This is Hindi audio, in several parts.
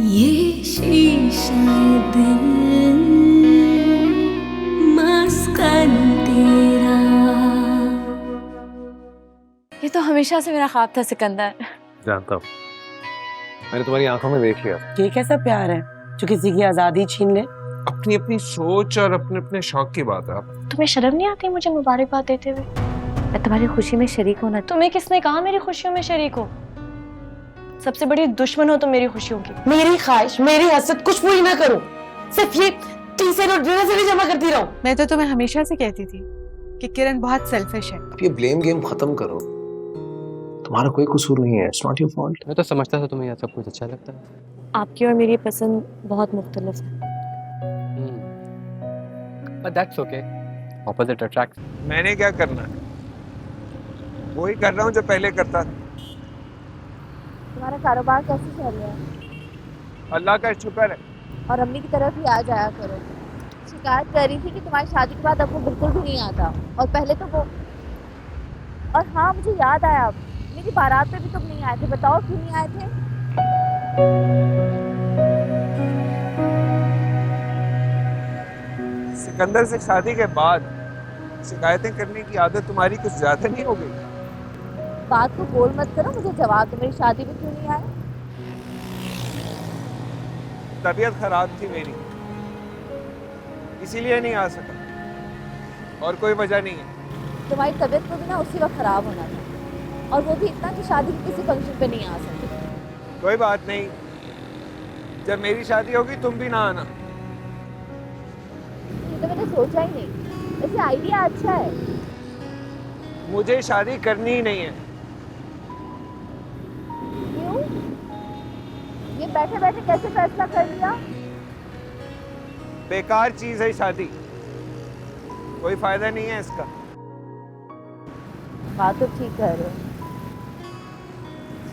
ये शीशा दिल मस्कन तेरा। ये तो हमेशा से मेरा ख्वाब था सिकंदर। जानता हूँ, मैंने तुम्हारी आंखों में देख लिया। ये कैसा प्यार है जो किसी की आजादी छीन ले? अपनी अपनी सोच और अपने अपने शौक की बात है। तुम्हें शर्म नहीं आती मुझे मुबारकबाद देते हुए? मैं तुम्हारी खुशी में शरीक होना। तुम्हें किसने कहा मेरी खुशियों में शरीक हो? सबसे बड़ी दुश्मन हो तुम मेरी खुशियों की। मेरी ख्वाहिश, मेरी हसरत कुछ पूरी ना करूं, सिर्फ ये टीचर और डिनर से भी जमा करती रहूं। मैं तो तुम्हें हमेशा से कहती थी कि किरण बहुत सेल्फिश है। ये ब्लेम गेम खत्म करो, तुम्हारा कोई कसूर नहीं है। It's not your fault. मैं तो समझता था तुम्हें यह सब कुछ अच्छा लगता है। आपकी और मेरी पसंद बहुत मुख्तलिफ है। But that's okay. Opposite attracts. मैंने क्या करना है, वही कर रहा हूँ जो पहले करता था। तुम्हारा कारोबार कैसे चल रहा है? अल्लाह का शुक्र है। और अम्मी की तरफ ही आ जाया करो। शिकायत कर रही थी कि तुम्हारी शादी के बाद अब वो बिल्कुल भी नहीं आता, और पहले तो वो। और हाँ, मुझे याद आया, अब मेरी बारात पे भी तुम नहीं आए थे। बताओ क्यों नहीं आए थे? सिकंदर से शादी के बाद शिकायतें करने की आदत तुम्हारी कुछ ज्यादा नहीं हो गई? बात को गोल मत करो, मुझे जवाब दो, मेरी शादी में क्यों नहीं आए? तबीयत खराब थी मेरी, इसीलिए नहीं आ सका, और कोई वजह नहीं है। तुम्हारी तबीयत को भी ना उसी वक्त खराब होना था, और वो भी इतना कि शादी के किसी फंक्शन पे नहीं आ सकते। कोई बात नहीं, जब मेरी शादी होगी तुम भी ना आना। ये तो मैंने सोचा ही नहीं। वैसे आइडिया अच्छा है। मुझे शादी करनी ही नहीं है। क्यों? ये बैठे बैठे कैसे फैसला कर लिया? बेकार चीज है शादी, कोई फायदा नहीं है इसका। बात तो ठीक कह रहे हो,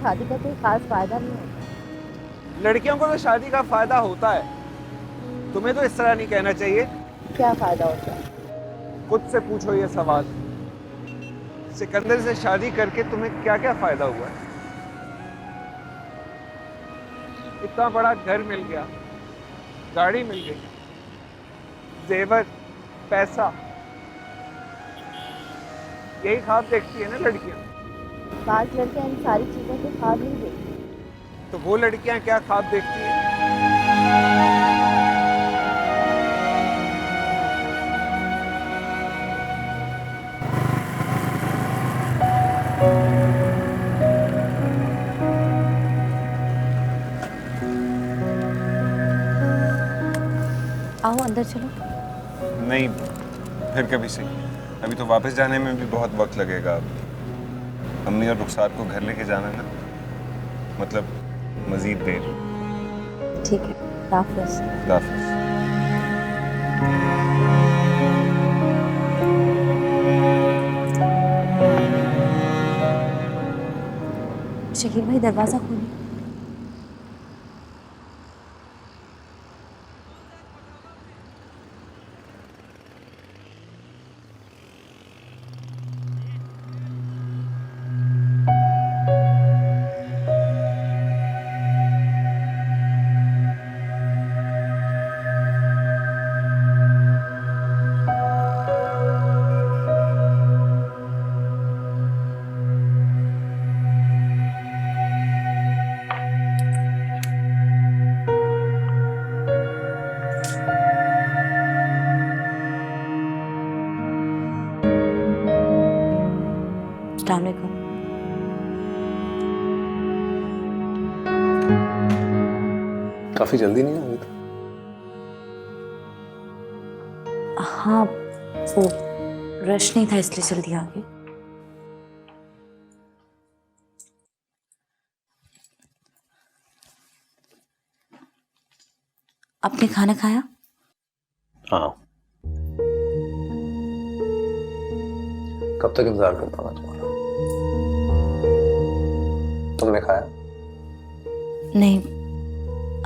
शादी का कोई खास फायदा नहीं होता। लड़कियों को तो शादी का फायदा होता है, तुम्हें तो इस तरह नहीं कहना चाहिए। क्या फायदा होता है? खुद से पूछो ये सवाल, सिकंदर से शादी करके तुम्हें क्या क्या फायदा हुआ है? इतना बड़ा घर मिल गया, गाड़ी मिल गई, जेवर, पैसा, यही ख्वाब देखती है ना लड़कियां। बात लड़कियां इन सारी चीजों के ख्वाब नहीं देखती। तो वो लड़कियां क्या ख्वाब देखती हैं? आओ अंदर चलो। नहीं, फिर कभी सही। अभी तो वापस जाने में भी बहुत वक्त लगेगा। अम्मी और रुखसार को घर लेके जाना है ना, मतलब मजीद देर। ठीक है, हाफिज़। हाफिज़। शकील भाई दरवाजा खोलिए। अस्सलाम वालेकुम। काफी जल्दी नहीं हुई तो? हाँ, वो रश नहीं था इसलिए जल्दी आ गई। आपने खाना खाया? हाँ। कब तक इंतजार करता हूँ तुम्हारा? तुमने खाया? नहीं,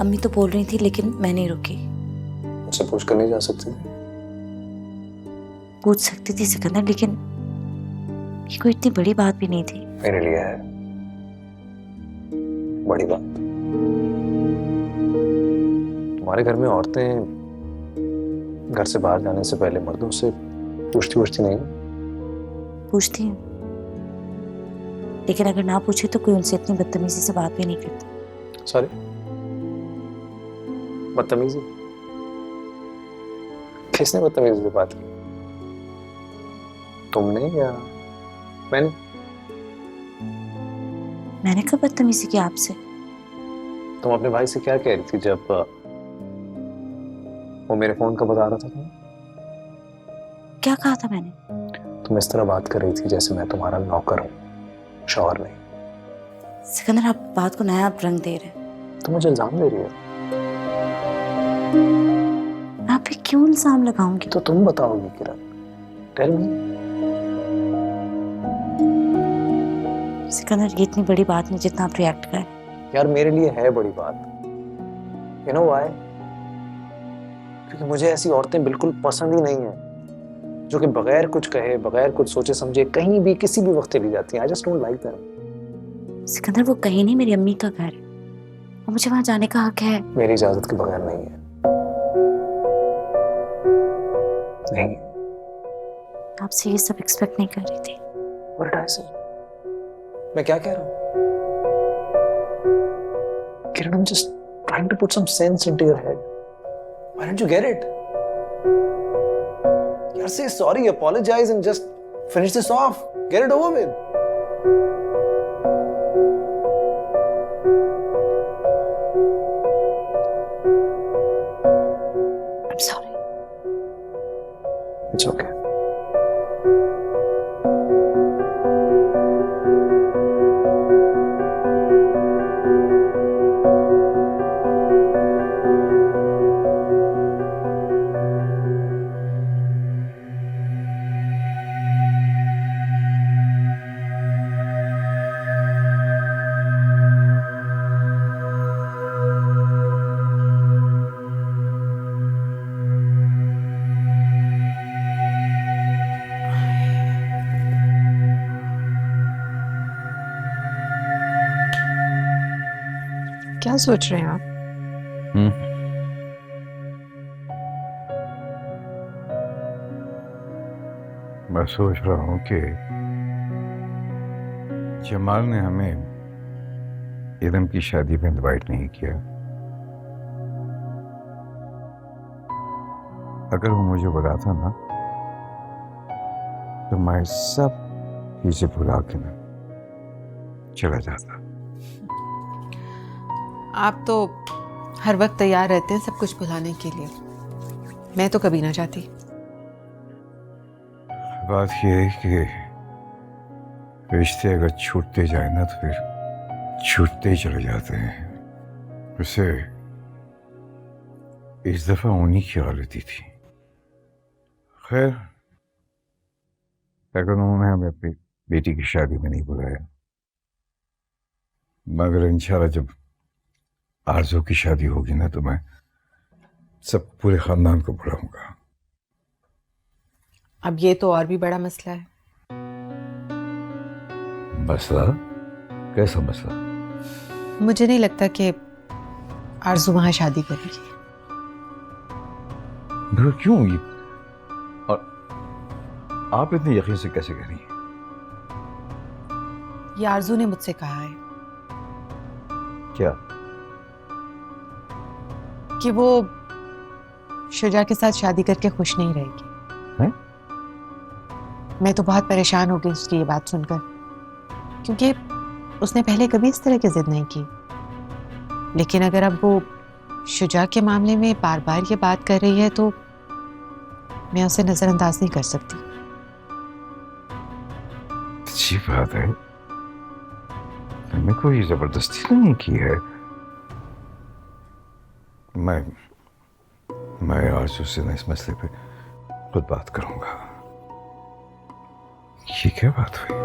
अम्मी तो बोल रही थी लेकिन मैं नहीं रुकी। मुझसे पूछ कर नहीं जा सकती थी? पूछ सकती थी सिकंदर, लेकिन ये कोई इतनी बड़ी बात भी नहीं थी। मेरे लिए है बड़ी बात। हमारे घर में औरतें घर से बाहर जाने से पहले मर्दों से पूछती नहीं। पूछती हैं, लेकिन अगर ना पूछे तो कोई उनसे इतनी बदतमीजी से बात भी नहीं करता। सॉरी, बदतमीजी? किसने बदतमीजी से बात की? तुमने या मैंने? मैंने कब बदतमीजी की आपसे? तुम अपने भाई से क्या कह रही थी जब वो मेरे फोन का बता रहा था तुम्हें? क्या कहा था मैंने? तुम इस तरह बात कर रही थी जैसे मैं तुम्हारा नौकर हूँ, शौहर नहीं। सिकंदर, आप बात को नया रंग दे रहे हैं। तुम मुझे इल्जाम दे रही हो। आप पे क्यों इल्जाम लगाऊंगी? तो तुम बताओगी किरण, टेल मी। सिकंदर, ये इतनी बड़ी बात नहीं जितना आप रिएक्ट कर। यार मेरे लिए है बड़ी बात। You know why? क्योंकि मुझे ऐसी औरतें बिल्कुल पसंद ही नहीं है जो कि बगैर कुछ कहे, बगैर कुछ सोचे समझे कहीं भी किसी भी वक्त चली जाती हैं। I just don't like them. Sikandar, वो कहीं नहीं, मेरी अम्मी का घर है और मुझे वहां जाने का हक है। मेरी इजाजत के बगैर नहीं है। नहीं। आपसे ये सब एक्सपेक्ट नहीं कर रही थी। What did I say? मैं क्या कह रहा हूँ? Kiran, I'm just trying to put some sense into your head. Why don't you get it? Yaar, say sorry, apologize, and just finish this off. Get it over with. I'm sorry. It's okay. क्या सोच रहे हैं आप? मैं सोच रहा हूँ कि जमाल ने हमें इरम की शादी में इनवाइट नहीं किया। अगर वो मुझे बुलाता ना तो मैं सब चीजें भुला के ना चला जाता। आप तो हर वक्त तैयार रहते हैं सब कुछ भुलाने के लिए। मैं तो कभी ना चाहती। बात यह है कि रिश्ते अगर छूटते जाए ना तो फिर छूटते ही चले जाते हैं। उसे इस दफा उन्हीं की गलती थी। खैर, अगर उन्होंने हमें अपनी बेटी की शादी में नहीं बुलाया, मगर इंशाल्लाह जब आरज़ू की शादी होगी ना तो मैं सब पूरे खानदान को बुलाऊंगा। अब ये तो और भी बड़ा मसला है। मसला? कैसा मसला? मुझे नहीं लगता कि आरज़ू वहां शादी करेगी। क्यों? ये और आप इतने यकीन से कैसे कह रही हैं? ये आरज़ू ने मुझसे कहा है क्या? कि वो शुजा के साथ शादी करके खुश नहीं रहेगी। हैं? मैं तो बहुत परेशान हो गई उसकी ये बात सुनकर, क्योंकि उसने पहले कभी इस तरह की जिद नहीं की। लेकिन अगर अब वो शुजा के मामले में बार बार ये बात कर रही है तो मैं उसे नजरअंदाज नहीं कर सकती। अच्छी बात है, मैंने कोई जबरदस्ती नहीं की है। मैं आरज़ू से ना इस मसले पे खुद बात करूंगा। ये क्या बात हुई?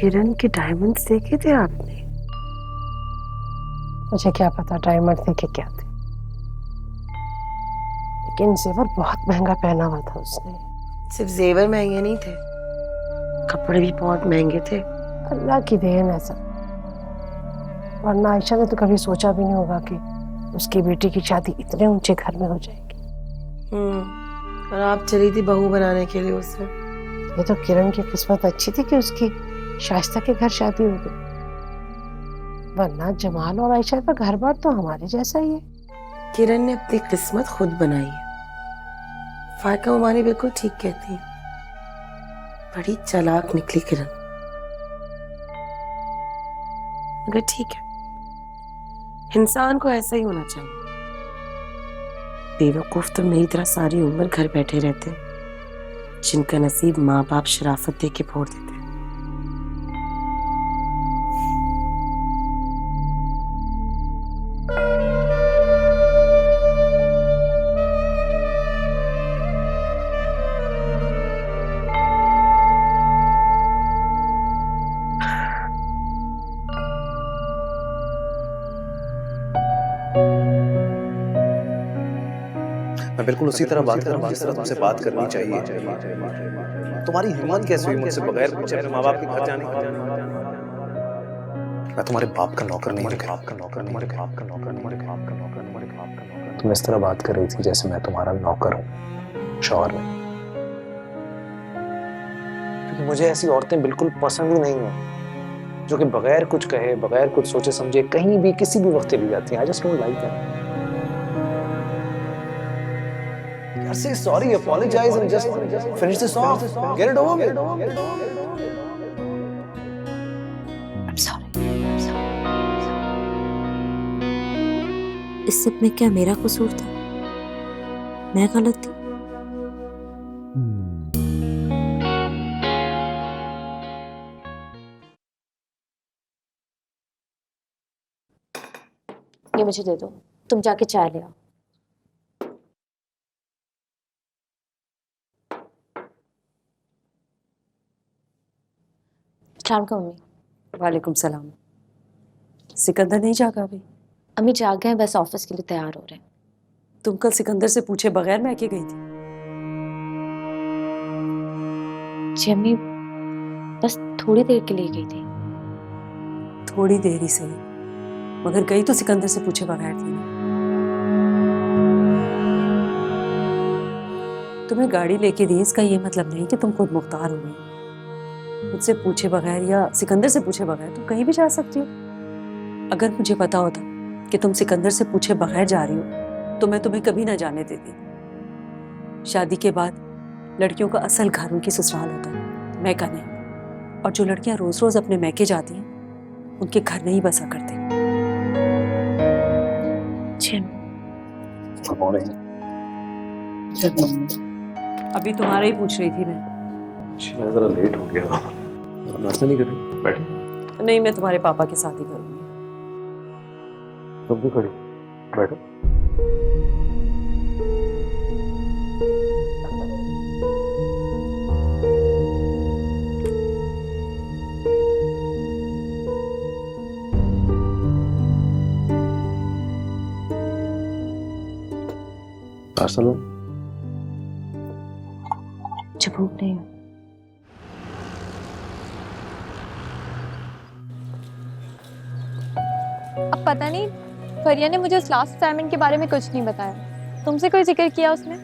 किरण के डायमंड्स देखे थे आपने? मुझे क्या पता डायमंड देखे क्या थे, लेकिन जेवर बहुत महंगा पहना हुआ था उसने। सिर्फ जेवर महंगे नहीं थे, कपड़े भी बहुत महंगे थे। अल्लाह की देन ऐसा, वरना आयशा ने तो कभी सोचा भी नहीं होगा कि उसकी बेटी की शादी इतने ऊंचे घर में हो जाएगी। और आप चली थी बहू बनाने के लिए उससे। ये तो किरण की किस्मत अच्छी थी कि उसकी शाइस्ता के घर शादी हो गई, वरना जमाल और आयशा का घर बार तो हमारे जैसा ही है। किरण ने अपनी किस्मत खुद बनाई है। फायका उमानी बिल्कुल ठीक कहती है, बड़ी चालाक निकली किरण। मगर ठीक है, इंसान को ऐसा ही होना चाहिए। बेवकूफ तो मेरी तरह सारी उम्र घर बैठे रहते, जिनका नसीब माँ बाप शराफत दे के फोड़ देते। मैं बिल्कुल उसी तरह बात कर रहा हूँ जिस तरह तुमसे बात करनी चाहिए। तुम्हारी हिम्मत कैसे हुई मुझसे बगैर पूछे अपने माँ बाप के घर जाने की? मैं तुम्हारे बाप का नौकर नहीं, बाप का नौकर नहीं, बाप का नौकर नहीं, बाप का नौकर नहीं, बाप का नौकर। तुम इस तरह बात कर रही थी जैसे मैं तुम्हारा नौकर हूँ, शौहर नहीं। क्योंकि मुझे ऐसी औरतें बिल्कुल पसंद ही नहीं है जो कि बगैर कुछ कहे, बगैर कुछ सोचे समझे कहीं भी किसी भी वक्त चली जाती हैं। I just don't like that. Say sorry, apologize and just finish this off. Get it over with. I'm sorry. इस सब में क्या मेरा कसूर था? मैं गलत थी? ये मुझे दे दो, तुम जाके चाय ले आओ। मम्मी। वालेकुम सलाम। सिकंदर नहीं जागा अभी? अम्मी जाग गए, बस ऑफिस के लिए तैयार हो रहे हैं। तुम कल सिकंदर से पूछे बगैर मैके गई थी? जी अम्मी, बस थोड़ी देर के लिए गई थी। थोड़ी देर ही सही, मगर गई तो सिकंदर से पूछे बगैर थी ना। तुम्हें गाड़ी लेके दी, इसका ये मतलब नहीं कि तुम खुद मुख्तार हो गई। मुझसे पूछे बगैर या सिकंदर से पूछे बगैर तुम कहीं भी जा सकती हो। अगर मुझे पता होता कि तुम सिकंदर से पूछे बगैर जा रही हो तो मैं तुम्हें कभी ना जाने देती। शादी के बाद लड़कियों का असल घर उनकी ससुराल होता है, मैका नहीं। और जो लड़कियां रोज रोज अपने मैके जाती हैं उनके घर नहीं बसा करते। अभी तुम्हारा ही पूछ रही थी मैं जरा लेट हो गया, नाश्ता नहीं करें? बैठो। नहीं, मैं तुम्हारे पापा के साथ ही करूंगी। तुम भी खड़ी बैठो। नाश्ता लो। मुझे भूख नहीं है। अब पता नहीं फरिया ने मुझे उस लास्ट असाइनमेंट के बारे में कुछ नहीं बताया। तुमसे कोई जिक्र किया उसने?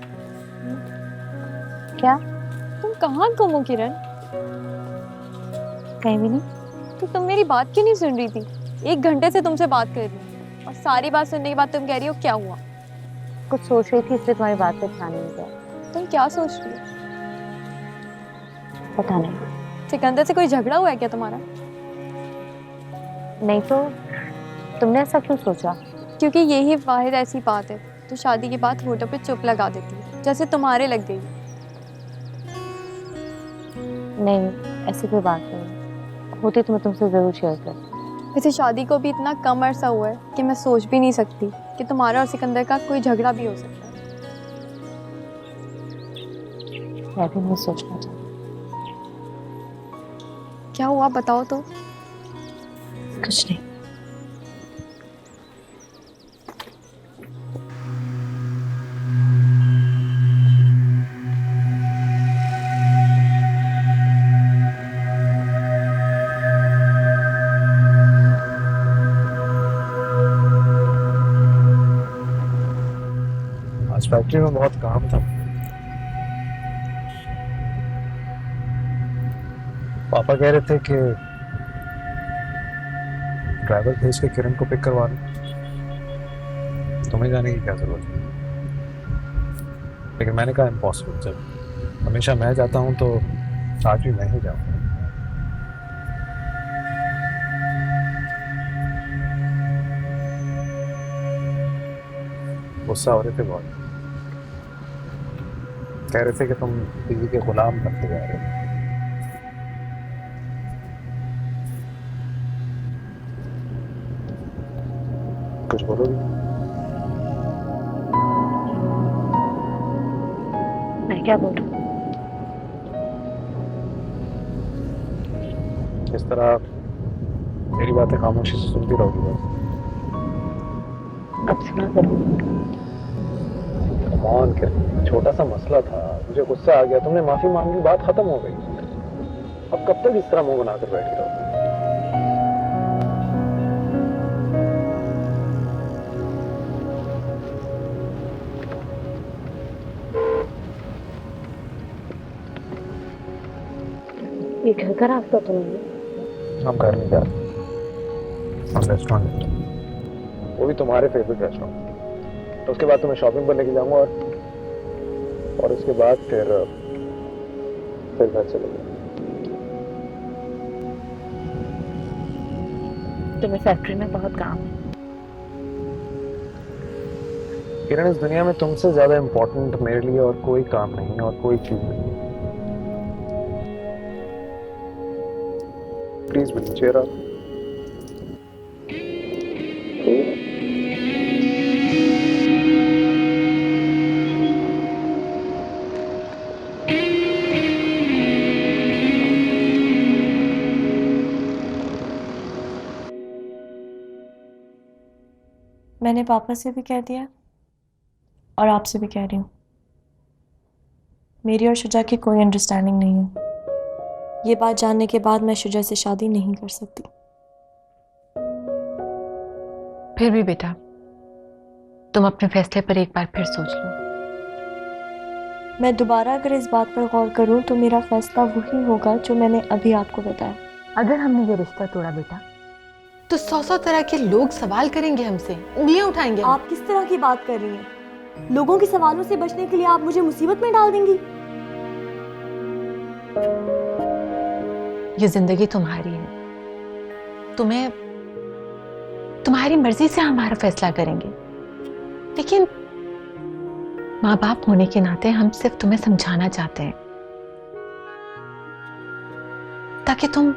क्या? तुम कहाँ गुम हो किरण? कहीं भी नहीं। तो तुम मेरी बात क्यों नहीं सुन रही थी? 1 घंटे से तुमसे बात कर रही हूँ और सारी बात सुनने के बाद तुम कह रही हो क्या हुआ? कुछ सोच रही थी इसलिए तुम्हारी बात पे ध्यान नहीं दिया। तुम क्या सोच रही हो? पता नहीं। सिकंदर से कोई झगड़ा हुआ है क्या तुम्हारा? नहीं तो तुमने ऐसा क्यों सोचा? क्योंकि यही वाहिद ऐसी बात है तो शादी के बाद होठों पे चुप लगा देती है, जैसे तुम्हारे लग गई। नहीं, ऐसी कोई बात नहीं। होती तो मैं तुमसे जरूर शेयर करती। वैसे शादी को भी इतना कम अरसा हुआ है कि मैं सोच भी नहीं सकती कि तुम्हारा और सिकंदर का कोई झगड़ा भी हो सकता है। मैं भी नहीं सोचना चाहती। क्या हुआ बताओ तो। कुछ नहीं। आज फैक्ट्री में बहुत काम था। पापा कह रहे थे कि ड्राइवर भेज के किरण को पिक करवा लो, तुम्हें जाने की क्या जरूरत है। लेकिन मैंने कहा इम्पॉसिबल, जब हमेशा मैं जाता हूँ तो आज भी मैं ही जाऊँगा। गुस्सा हो रहे थे बहुत, कह रहे थे कि तुम बीवी के गुलाम बनते जा रहे हो। कुछ बोलोगे? मैं क्या बोलूं? इस तरह मेरी बातें खामोशी से सुनती रहोगी बस। अब सुना करो। कमान के छोटा सा मसला था, मुझे गुस्सा आ गया, तुमने माफी मांग ली, बात खत्म हो गई। अब कब तक इस तरह मुंह बनाकर बैठी रहोगी? ये घर का रास्ता तो नहीं है। हम घर नहीं जा रहे, हम रेस्टोरेंट में, वो भी तुम्हारे फेवरेट रेस्टोरेंट। तो उसके बाद तुम्हें शॉपिंग पर लेके जाऊंगा और उसके बाद फिर घर चले जाऊंगा। तुम्हें फैक्ट्री में बहुत काम है। किरण, इस दुनिया में तुमसे ज्यादा इम्पोर्टेंट मेरे लिए और कोई काम नहीं है और कोई चीज नहीं है। Please will cheer up. मैंने पापा से भी कह दिया और आपसे भी कह रही हूँ, मेरी और शुजा की कोई अंडरस्टैंडिंग नहीं है। ये बात जानने के बाद मैं शुजा से शादी नहीं कर सकती। फिर भी बेटा, तुम अपने फैसले पर एक बार फिर सोच लो। मैं दोबारा अगर इस बात पर गौर करूं तो मेरा फैसला वही होगा जो मैंने अभी आपको बताया। अगर हमने ये रिश्ता तोड़ा बेटा, तो 100 तरह के लोग सवाल करेंगे हमसे, उंगलियां उठाएंगे। आप किस तरह की बात कर रही हैं? लोगों के सवालों से बचने के लिए आप मुझे मुसीबत में डाल देंगी? ये जिंदगी तुम्हारी है, तुम्हें तुम्हारी मर्जी से हमारा फैसला करेंगे। लेकिन माँ बाप होने के नाते हम सिर्फ तुम्हें समझाना चाहते हैं ताकि तुम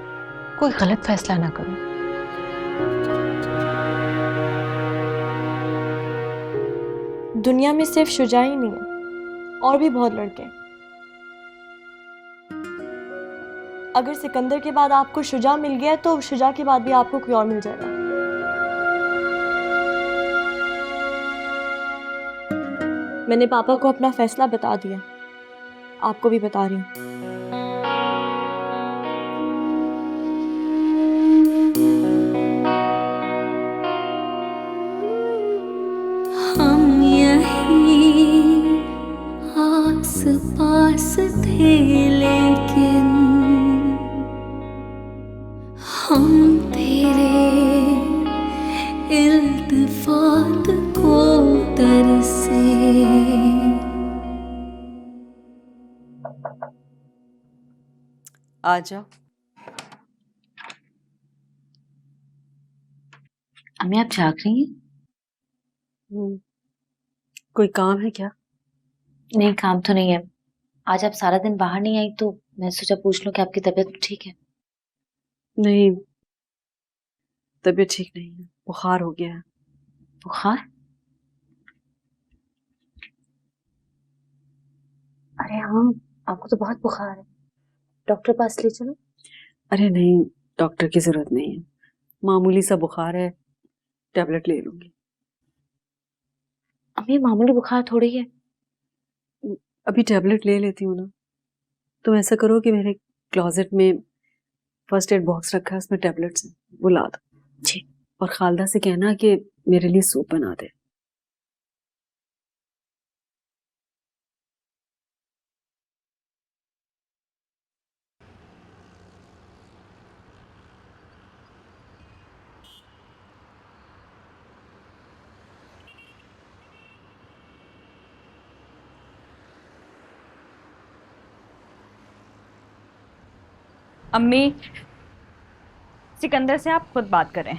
कोई गलत फैसला ना करो। दुनिया में सिर्फ शुजा ही नहीं है, और भी बहुत लड़के हैं। अगर सिकंदर के बाद आपको शुजा मिल गया तो शुजा के बाद भी आपको कोई और मिल जाएगा। मैंने पापा को अपना फैसला बता दिया, आपको भी बता रही हूँ। हम यहीं आस पास थे लेकिन हम तेरे इल्तिफात को तरसे। आ जाओ। अम्मी आप जाग रही हैं? कोई काम है क्या? नहीं, काम तो नहीं है। आज आप सारा दिन बाहर नहीं आई तो मैं सोचा पूछ लूं कि आपकी तबीयत ठीक है। नहीं, तबीयत ठीक नहीं है, बुखार हो गया है। बुखार? अरे हाँ, आपको तो बहुत बुखार है, डॉक्टर पास ले चलो। अरे नहीं, डॉक्टर की जरूरत नहीं है, मामूली सा बुखार है, टैबलेट ले लूंगी। अम्मी मामूली बुखार थोड़ी है। अभी टैबलेट ले लेती हूँ ना। तुम ऐसा करो कि मेरे क्लोजेट में फर्स्ट एड बॉक्स रखा है, उसमें टैबलेट्स हैं, वो ला दो। जी। और खालदा से कहना कि मेरे लिए सूप बना दे। अम्मी, सिकंदर से आप खुद बात करें।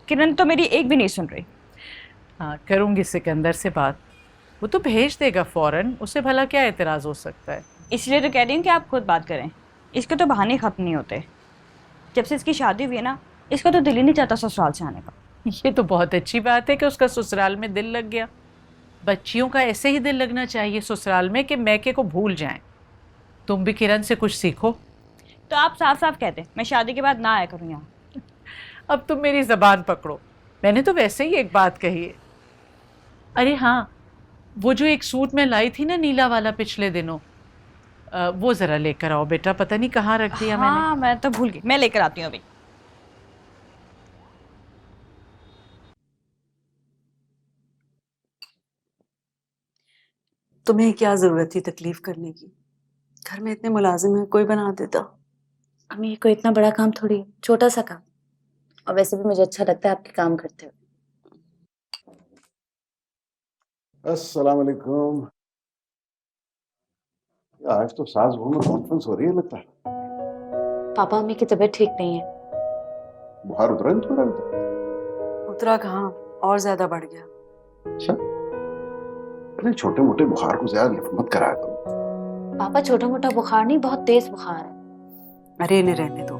किरण तो मेरी एक भी नहीं सुन रही। हाँ, करूंगी सिकंदर से बात, वो तो भेज देगा फौरन, उसे भला क्या एतराज हो सकता है। इसलिए तो कह रही हूँ कि आप खुद बात करें। इसके तो बहाने खत्म नहीं होते। जब से इसकी शादी हुई है ना, इसका तो दिल ही नहीं चाहता ससुराल से आने का। ये तो बहुत अच्छी बात है कि उसका ससुराल में दिल लग गया। बच्चियों का ऐसे ही दिल लगना चाहिए ससुराल में कि मैके को भूल जाएं। तुम भी किरण से कुछ सीखो। तो आप साफ साफ कहते मैं शादी के बाद ना आया करूँ यहाँ। अब तुम मेरी जबान पकड़ो, मैंने तो वैसे ही एक बात कही है। अरे हाँ, वो जो एक सूट मैं लाई थी ना नीला वाला पिछले दिनों, वो जरा लेकर आओ बेटा, पता नहीं कहाँ रख दिया मैंने। हाँ, मैं तो भूल गई, मैं लेकर आती हूँ अभी। तुम्हें क्या जरूरत थी तकलीफ करने की? घर में इतने मुलाजिम हैं, कोई बना देता। अम्मी कोई इतना बड़ा काम थोड़ी है, छोटा सा काम। और वैसे भी मुझे अच्छा लगता है आपके काम करते हुए। अस्सलाम वालेकुम। आज तो सास बहू में कॉन्फ्रेंस हो रही है लगता है। पापा अम्मी की तबीयत ठीक नहीं है। बुखार उतरा नहीं तुम्हारा? उतरा कहाँ, और ज्यादा बढ़ गया। अच्छा, अरे छोटे मोटे बुखार को ज्यादा लिफ्ट मत कराया करो। पापा छोटा मोटा बुखार नहीं, बहुत तेज बुखार है। अरे इन्हें रहने दो,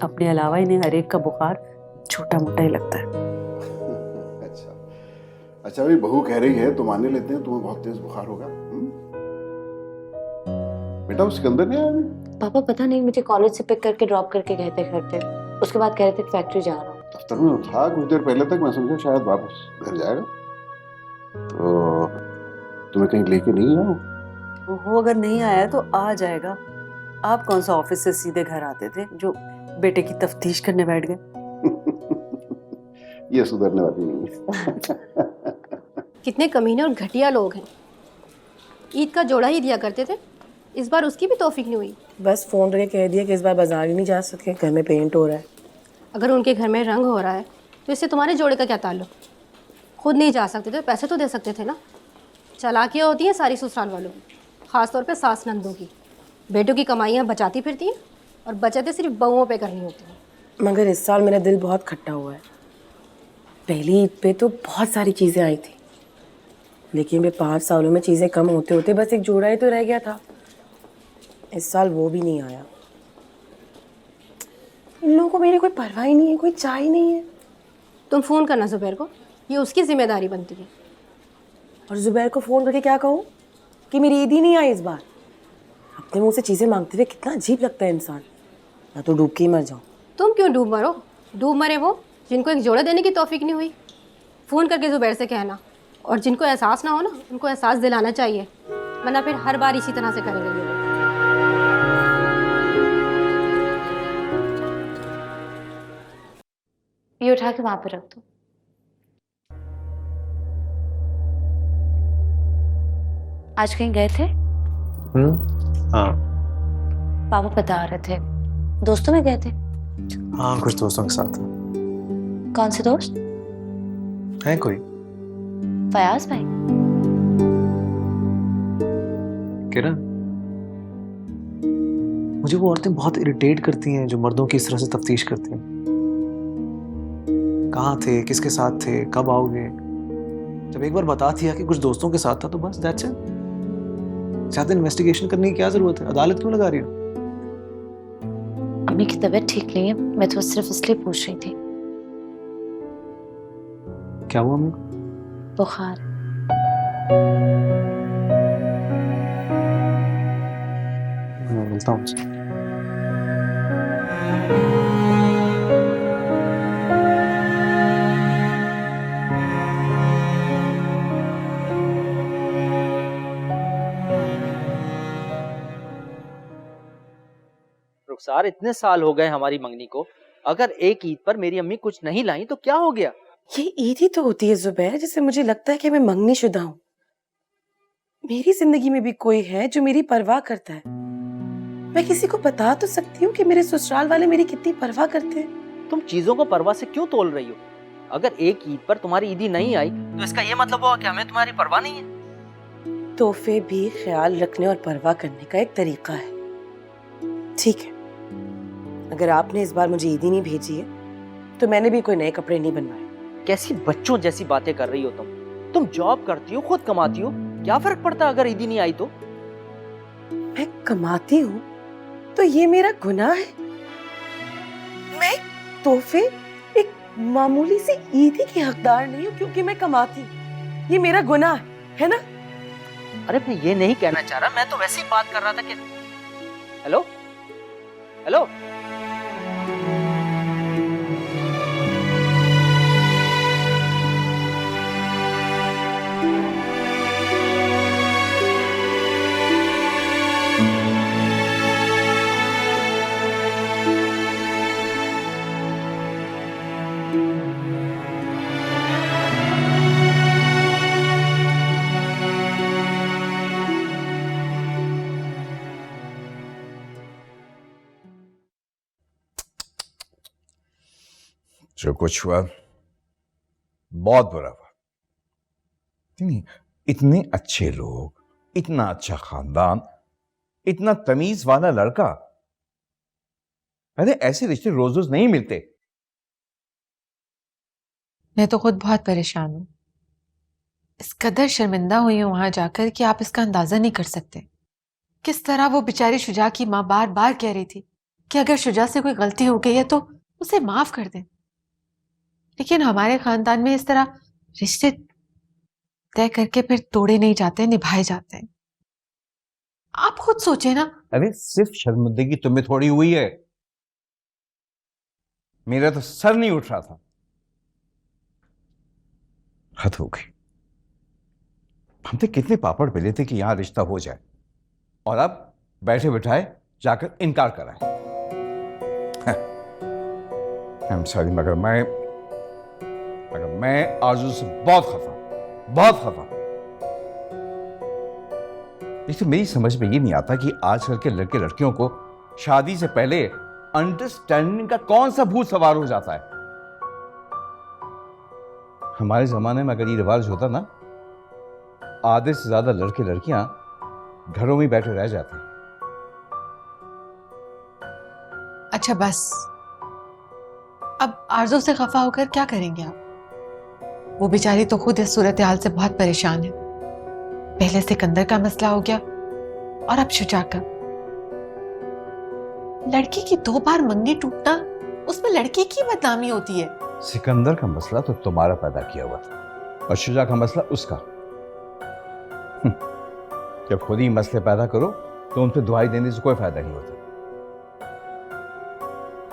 अपने अलावा इन्हें हर एक का बुखार छोटा मोटा ही लगता है। अच्छा अच्छा, भाई बहू कह रही है तो माने लेते हैं तुम्हें बहुत तेज बुखार होगा। बेटा वो सिकंदर नहीं आया अभी? पापा पता नहीं, मुझे कॉलेज से पिक करके ड्रॉप करके गए थे घर पे। उसके बाद कह रहे थे फैक्ट्री जा रहा हूँ। दफ्तर में था कुछ देर पहले तक, मैं समझा शायद वापस घर जाएगा। तो तुम्हें कहीं लेके नहीं आया? वो अगर नहीं आया तो आ जाएगा। आप कौन सा ऑफिस से सीधे घर आते थे जो बेटे की तफ्तीश करने बैठ गए? ये सुधरने वाली नहीं है। कितने कमीने और घटिया लोग हैं। ईद का जोड़ा ही दिया करते थे, इस बार उसकी भी तौफीक नहीं हुई। बस फोन करके कह दिया कि इस बार बाजार ही नहीं जा सके, घर में पेंट हो रहा है। अगर उनके घर में रंग हो रहा है तो इससे तुम्हारे जोड़े का क्या ताल्लुक? खुद नहीं जा सकते थे, पैसे तो दे सकते थे ना। चालाकियाँ होती हैं सारी ससुराल वालों की, ख़ासतौर पे सास नंदों की। बेटों की कमाइयाँ बचाती फिरती हैं और बचतें सिर्फ बहुओं पे करनी होती हैं। मगर इस साल मेरा दिल बहुत खट्टा हुआ है। पहली ईद पे तो बहुत सारी चीज़ें आई थी, लेकिन वे 5 सालों में चीज़ें कम होते होते बस एक जोड़ा ही तो रह गया था। इस साल वो भी नहीं आया। इन लोगों को मेरी कोई परवाह ही नहीं है, कोई चाह ही नहीं है। तुम फ़ोन करना ज़ुबैर को, ये उसकी जिम्मेदारी बनती है। और ज़ुबैर को फ़ोन करके क्या कहूँ कि मेरी ईद ही नहीं आई इस बार? अपने मुंह से चीज़ें मांगते हुए कितना अजीब लगता है इंसान। या तो डूब के ही मर जाओ। तुम क्यों डूब मरो? डूब मरे वो जिनको एक जोड़ा देने की तौफीक नहीं हुई। फ़ोन करके ज़ुबैर से कहना, और जिनको एहसास ना हो ना, उनको एहसास दिलाना चाहिए, वरना फिर हर बार इसी तरह से करेंगे ये लोग। ये उठा के वहां पे रख दो। आज कहीं गए थे? हाँ पापा बता रहे थे, दोस्तों में गए थे। हाँ, कुछ दोस्तों के साथ। कौन से दोस्त? है कोई? फयाज भाई? किरण, मुझे वो औरतें बहुत इरिटेट करती हैं जो मर्दों की इस तरह से तफ्तीश करती हैं। कहाँ थे, किसके साथ थे, कब आओगे? जब एक बार बता दिया कि कुछ दोस्तों के साथ था तो बस दैट्स इट। ज्यादा इन्वेस्टिगेशन करने की क्या जरूरत है? अदालत क्यों लगा रही हो? अम्मी की तबीयत ठीक नहीं है, मैं तो सिर्फ इसलिए पूछ रही थी। क्या हुआ अम्मी? बुखार। मैं मिलता हूँ। रुखसार, इतने साल हो गए हमारी मंगनी को, अगर एक ईद पर मेरी अम्मी कुछ नहीं लाई तो क्या हो गया? ये ईद ही तो होती है जुबैर, जिससे मुझे लगता है कि मैं मंगनी शुदा हूँ। मेरी जिंदगी में भी कोई है जो मेरी परवाह करता है। मैं किसी को बता तो सकती हूँ कि मेरे ससुराल वाले मेरी कितनी परवाह करते हैं। तुम चीजों को परवाह से क्यों तोल रही हो? अगर एक ईद पर तुम्हारी ईदी नहीं आई तो इसका ये मतलब हुआ कि हमें तुम्हारी परवाह नहीं है। तोहफे भी ख्याल रखने और परवाह करने का एक तरीका है। ठीक है, अगर आपने इस बार मुझे ईदी नहीं भेजी है तो मैंने भी कोई नए कपड़े नहीं बनवाए। कैसी बच्चों जैसी बातें कर रही हो तुम जॉब करती हो, खुद कमाती हो, क्या फर्क पड़ता अगर ईदी नहीं आई तो? मैं कमाती हूँ तो ये मेरा गुनाह है? मैं तोहफे एक मामूली सी ईदी की हकदार नहीं हूँ क्योंकि मैं कमाती हूँ। ये मेरा गुनाह है ना? अरे मैं ये नहीं कहना चाह रहा, मैं तो वैसे ही बात कर रहा था कि हेलो हेलो जो कुछ हुआ बहुत बुरा हुआ। नहीं, इतने अच्छे लोग, इतना अच्छा खानदान, इतना तमीज वाला लड़का, अरे ऐसे रिश्ते रोज रोज नहीं मिलते। मैं तो खुद बहुत परेशान हूं। इस कदर शर्मिंदा हुई हूं वहां जाकर कि आप इसका अंदाजा नहीं कर सकते। किस तरह वो बेचारी शुजा की माँ बार बार कह रही थी कि अगर शुजा से कोई गलती हो गई है तो उसे माफ कर दें, लेकिन हमारे खानदान में इस तरह रिश्ते तय करके फिर तोड़े नहीं जाते, निभाए जाते हैं। आप खुद सोचे ना। अरे सिर्फ शर्मिंदगी तुम्हें थोड़ी हुई है, मेरा तो सर नहीं उठ रहा था। हद हो गई। हमने कितने पापड़ बेले थे कि यहां रिश्ता हो जाए, और अब बैठे बिठाए जाकर इनकार कराए। आई एम सॉरी, मगर मैं आरज़ू से बहुत खफा। लेकिन मेरी समझ में ये नहीं आता कि आजकल के लड़के लड़कियों को शादी से पहले अंडरस्टैंडिंग का कौन सा भूत सवार हो जाता है। हमारे जमाने में अगर ये रिवाज होता ना, आधे से ज्यादा लड़के लड़कियां घरों में बैठे रह जाते। अच्छा बस, अब आरज़ू से खफा होकर क्या करेंगे आप? वो बेचारी तो खुद इस सूरत हाल से बहुत परेशान है। पहले सिकंदर का मसला हो गया और अब शुजा का। लड़की की 2 बार मंगनी टूटना, उसमें लड़की की बदनामी होती है। सिकंदर का मसला तो तुम्हारा पैदा किया हुआ था और शुजा का मसला उसका। जब खुद ही मसले पैदा करो तो उन पर दुआई देने से कोई फायदा नहीं होता।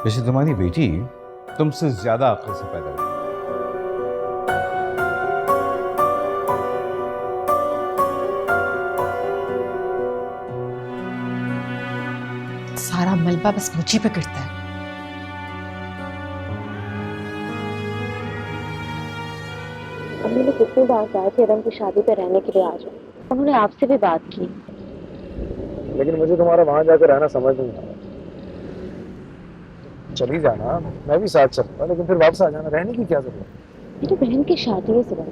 वैसे तुम्हारी बेटी तुमसे ज्यादा अक्ल से पैदा हुई। सारा मलबा बस मुझी पे गिरता है। अम्मी ने कितनी बार कहा कि रंग की शादी पे रहने के लिए आ जाओ। उन्होंने आपसे भी बात की, लेकिन मुझे तुम्हारा वहां जाकर रहना समझ नहीं आया। चली जाना, मैं भी साथ चलूंगा, लेकिन फिर वापस आ जाना। रहने की क्या जरूरत? मेरी बहन की शादी है सुबह,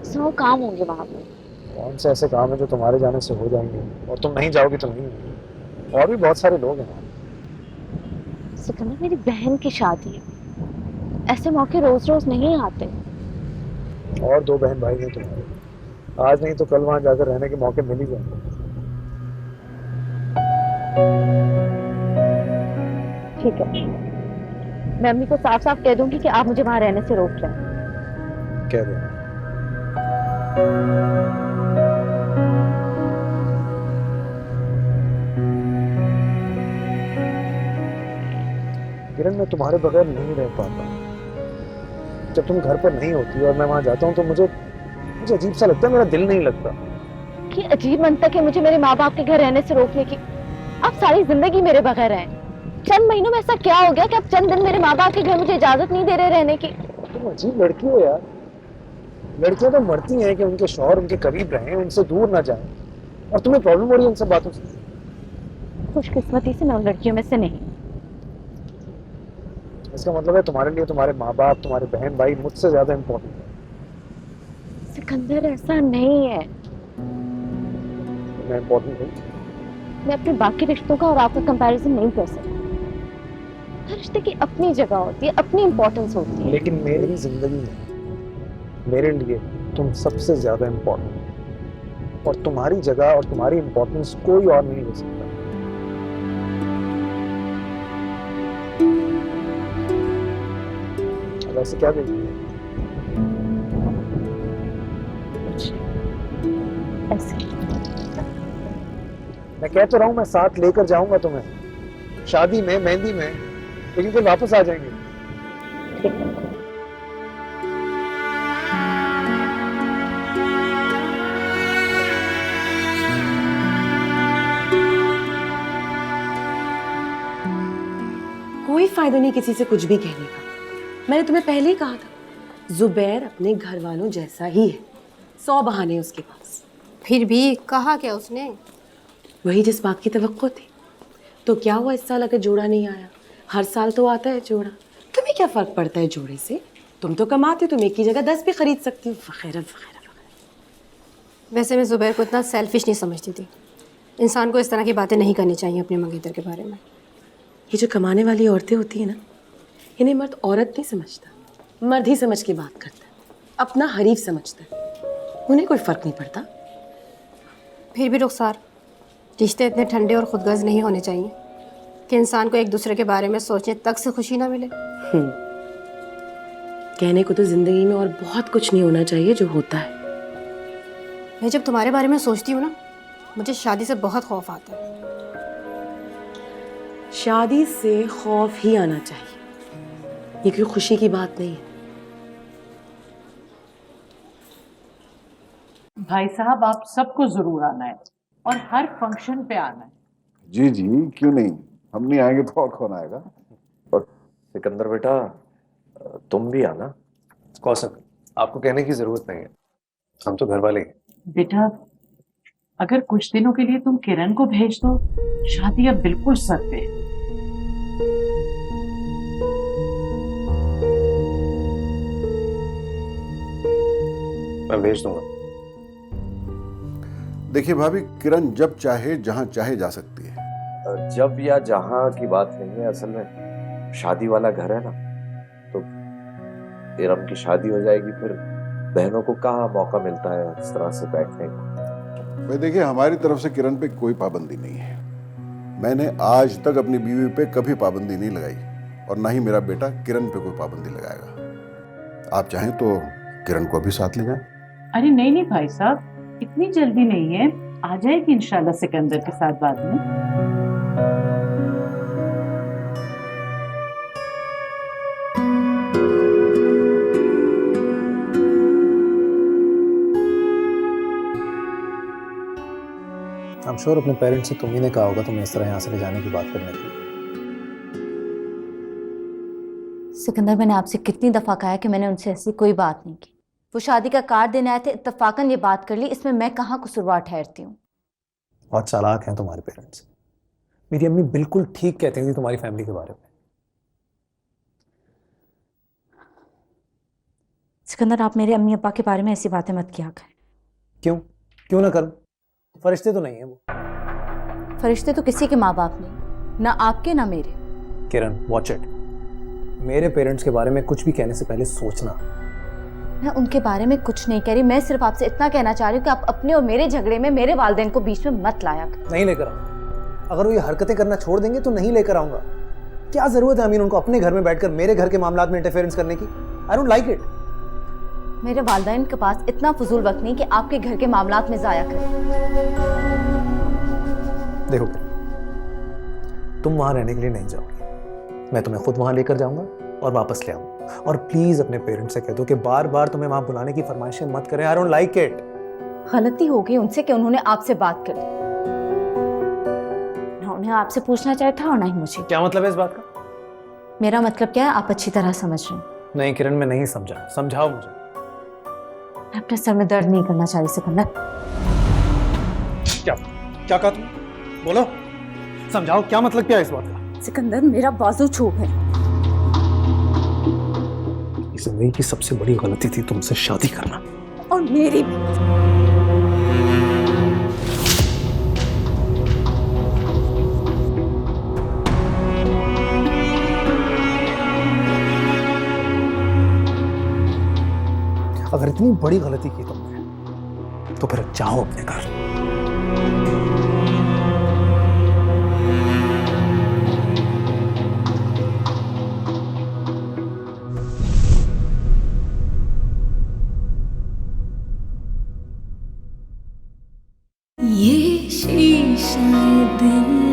100 काम होंगे वहां पे। कौन से ऐसे काम है जो तुम्हारे जाने से हो जाएंगे, और तुम नहीं जाओगे तो नहीं होंगे। और भी बहुत सारे लोग हैं। सिकंदर, मेरी बहन की शादी है, ऐसे मौके रोज रोज नहीं आते। और 2 बहन भाई हैं तुम्हारे, आज नहीं तो कल वहां जाकर रहने के मौके मिल ही जाएंगे। ठीक है, मैं अम्मी को साफ साफ कह दूंगी कि आप मुझे वहां रहने से रोक रहे हैं। कह दो। किरण, मैं तुम्हारे बगैर नहीं रह पाता। जब तुम घर पर नहीं होती और मैं वहां जाता हूँ तो मुझे अजीब सा लगता है, मेरा दिल नहीं लगता। कि अजीब मंतक है मुझे मेरे माँ बाप के घर रहने से रोकने की। आप सारी जिंदगी मेरे बगैर हैं। चंद महीनों में ऐसा क्या हो गया कि अब चंद दिन मेरे माँ बाप के घर मुझे इजाजत नहीं दे रहे रहने की? तुम अजीब लड़की हो यार। लड़कियां तो मरती हैं कि उनके शौहर उनके करीब रहें, उनसे दूर ना जाएं, और तुम्हें प्रॉब्लम हो रही है इन सब बातों से। खुशकिस्मती से मैं उन लड़कियों में से नहीं। इसका मतलब है तुम्हारे लिए तुम्हारे माँ बाप, तुम्हारे बहन भाई मुझसे ज्यादा इम्पोर्टेंट है। सिकंदर, ऐसा नहीं है। मैं इम्पोर्टेंट हूँ। मैं अपने बाकी रिश्तों का और आपका कंपैरिजन नहीं कर सकती। हर रिश्ते की अपनी जगह होती है, अपनी इम्पोर्टेंस होती है। लेकिन मेरी जिंदगी में मेरे लिए तुम सबसे ज्यादा इम्पोर्टेंट हो, और तुम्हारी जगह और तुम्हारी इम्पोर्टेंस कोई और नहीं ले सकता। अब ऐसे क्या देखती है? ऐसे मैं कह तो रहा हूँ मैं साथ लेकर जाऊंगा तुम्हें, शादी में, मेहंदी में, लेकिन फिर वापस आ जाएंगे। कोई फायदा नहीं किसी से कुछ भी कहने का। मैंने तुम्हें पहले ही कहा था, जुबैर अपने घर वालों जैसा ही है, 100 बहाने उसके पास। फिर भी कहा क्या उसने? वही जिस बात की तवक्को थी। तो क्या हुआ इस साल अगर जोड़ा नहीं आया? हर साल तो आता है जोड़ा। तुम्हें क्या फर्क पड़ता है जोड़े से? तुम तो कमाते हो, तुम एक की जगह 10 भी खरीद सकती हो, वगैरह वगैरह। वैसे मैं जुबैर को इतना सेल्फिश नहीं समझती थी। इंसान को इस तरह की बातें नहीं करनी चाहिए अपने मंगेतर के बारे में। ये जो कमाने वाली औरतें होती है ना, इन्हें मर्द औरत नहीं समझता, मर्द ही समझ के बात करता है, अपना हरीफ समझता है। उन्हें कोई फर्क नहीं पड़ता। फिर भी रुखसार, रिश्ते इतने ठंडे और खुदगर्ज नहीं होने चाहिए कि इंसान को एक दूसरे के बारे में सोचने तक से खुशी ना मिले। कहने को तो जिंदगी में और बहुत कुछ नहीं होना चाहिए जो होता है। मैं जब तुम्हारे बारे में सोचती हूँ ना, मुझे शादी से बहुत खौफ आता है। शादी से खौफ ही आना चाहिए, ये कोई खुशी की बात नहीं है। भाई साहब, आप सबको जरूर आना है और हर फंक्शन पे आना है। जी जी, क्यों नहीं, हम नहीं आएंगे तो और कौन आएगा। और सिकंदर बेटा, तुम भी आना। कौसम, आपको कहने की जरूरत नहीं है, हम तो घर वाले हैं। बेटा, अगर कुछ दिनों के लिए तुम किरण को भेज दो, शादी अब बिल्कुल सर पे है। मैं भेज दूंगा। देखिए भाभी, किरण जब चाहे जहां चाहे जा सकती है। जब या जहां की बात नहीं है, असल में शादी वाला घर है ना, तो इरम की शादी हो जाएगी, फिर बहनों को कहाँ मौका मिलता है इस तरह से बैठने का। भाई देखिए, हमारी तरफ से किरण पे कोई पाबंदी नहीं है। मैंने आज तक अपनी बीवी पे कभी पाबंदी नहीं लगाई, और ना ही मेरा बेटा किरण पे कोई पाबंदी लगाएगा। आप चाहें तो किरण को भी साथ ले जाएं। अरे नहीं नहीं भाई साहब, इतनी जल्दी नहीं है, आ जाएगी इंशाल्लाह सिकंदर के साथ बाद में। I'm sure अपने पेरेंट्स से तुम ही ने कहा होगा तुम्हें इस तरह यहाँ से ले जाने की बात करने के लिए। सिकंदर, मैंने आपसे कितनी दफा कहा है कि मैंने उनसे ऐसी कोई बात नहीं की। वो शादी का कार्ड देने आए थे, इत्तफाकन ये बात कर ली, इसमें मैं कहाँ कसूरवार ठहरती हूँ। बहुत चालाक हैं तुम्हारे पेरेंट्स। मेरी अम्मी बिल्कुल ठीक कहती थी तुम्हारी फैमिली के बारे में। सिकंदर, आप मेरे अम्मी अब्बा के बारे में ऐसी बातें मत किया करें। क्यों ना करूं? फरिश्ते तो नहीं है वो। फरिश्ते तो किसी के माँ बाप नहीं, ना आपके ना मेरे। किरण, वॉच इट। मेरे पेरेंट्स के बारे में कुछ भी कहने से पहले सोचना। मैं उनके बारे में कुछ नहीं कह रही, मैं सिर्फ आपसे इतना कहना चाह रही हूँ कि आप अपने और मेरे झगड़े में मेरे वालिदैन को बीच में मत लाया करें। नहीं लेकर आऊंगा। अगर वो ये हरकतें करना छोड़ देंगे तो नहीं लेकर आऊंगा। क्या जरूरत है अमीन उनको अपने घर में बैठकर मेरे घर के मामलात में इंटरफेरेंस करने की? I don't like it. मेरे वालिदैन के पास इतना फजूल वक्त नहीं कि आपके घर के मामलात में जाया करें। देखो, तुम वहां रहने के लिए नहीं जाओगी, मैं तुम्हें खुद वहां लेकर जाऊंगा और वापस ले आऊंगा। और प्लीज अपने पेरेंट्स से कह दो कि बार बार तुम्हें वहां बुलाने की फरमाइशें मत करें। I don't like it. गलती हो गई उनसे कि उन्होंने आपसे बात कर ली। ना उन्हें आपसे पूछना चाहिए था और ना ही मुझे। क्या मतलब है इस बात का? मेरा मतलब क्या है आप अच्छी तरह समझ रहे हैं। नहीं किरण, मैं नहीं समझा, समझाओ मुझे। मैं अपने सर में दर्द नहीं करना चाह रही सिकंदर। क्या क्या कहा तुम? बोलो, समझाओ, क्या मतलब क्या है इस बात का? सिकंदर मेरा बाजू छू है। जिंदगी की सबसे बड़ी गलती थी तुमसे शादी करना। और मेरी भी। अगर इतनी बड़ी गलती की तुमने तो फिर जाओ अपने घर। ये शीशा दिल